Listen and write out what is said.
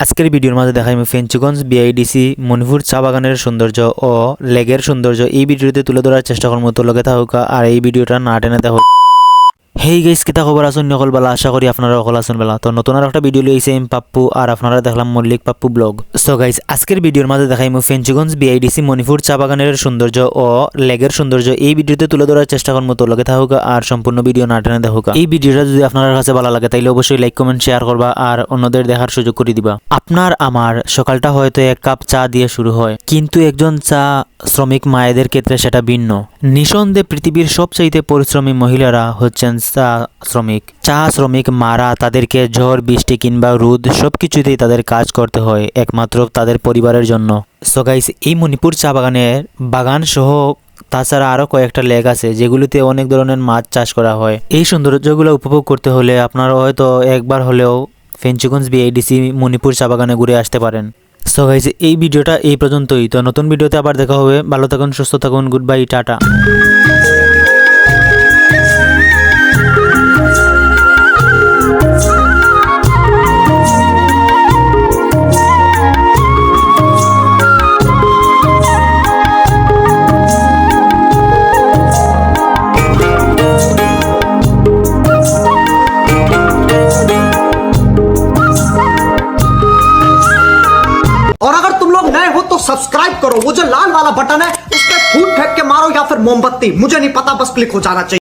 আজকের ভিডিওর মাঝে দেখাইমু ফেঞ্চুগঞ্জ বিআইডিসি মণিপুর চা বাগানের সৌন্দর্য ও লেগের সৌন্দর্য এই ভিডিওতে তুলে ধরার চেষ্টা করবো। তো লগে থাকুকা আর এই ভিডিওটা না টেনে দেখো। হেই গাইস, কিতা খবর আছেন নকল বেলা? আশা করি আপনারা সকল আছেন বেলা। তো নতুন আর একটা ভিডিও লইছে এম পাপ্পু আর আপনারা দেখলাম Mallick Pappu blog. So guys, আজকের ভিডিওর মাঝে দেখাইমু ফেঞ্চুগঞ্জ বিআইডিসি মণিপুর চা বাগানের সৌন্দর্য ও লেগের সৌন্দর্য এই ভিডিওতে তুলে ধরার চেষ্টা করবো। তো লগে থাকুকা আর সম্পূর্ণ ভিডিও না টেনে দেখুকা। এই ভিডিওটা যদি আপনার কাছে ভালো লাগে তাইলে অবশ্যই লাইক কমেন্ট শেয়ার করবা আর অন্যদের দেখার সুযোগ করে দিবা। আপনার আমার সকালটা হয়তো এক কাপ চা দিয়ে শুরু হয়, কিন্তু একজন চা শ্রমিক মায়েদের ক্ষেত্রে সেটা ভিন্ন। নিঃসন্দেহে পৃথিবীর সবচাইতে পরিশ্রমী মহিলারা হচ্ছেন চা শ্রমিক। চা শ্রমিক মারা তাদেরকে ঝড় বৃষ্টি কিংবা রোদ সবকিছুতেই তাদের কাজ করতে হয় একমাত্র তাদের পরিবারের জন্য। সো গাইস, এই মণিপুর চা বাগানের বাগান সহ তাছাড়া আরো কয়েকটা লেক আছে যেগুলিতে অনেক ধরনের মাছ চাষ করা হয়। এই সৌন্দর্যগুলো উপভোগ করতে হলে আপনারা হয়তো একবার হলেও ফেঞ্চুগঞ্জ বিআইডিসি মণিপুর চা বাগানে ঘুরে আসতে পারেন। সো গাইস, এই ভিডিওটা এই পর্যন্তই। তো নতুন ভিডিওতে আবার দেখা হবে। ভালো থাকুন, সুস্থ থাকুন, গুড বাই, টাটা। और अगर तुम लोग नए हो तो सब्सक्राइब करो, वो जो लाल वाला बटन है उस पर फूट फेंक के मारो या फिर मोमबत्ती, मुझे नहीं पता, बस क्लिक हो जाना चाहिए।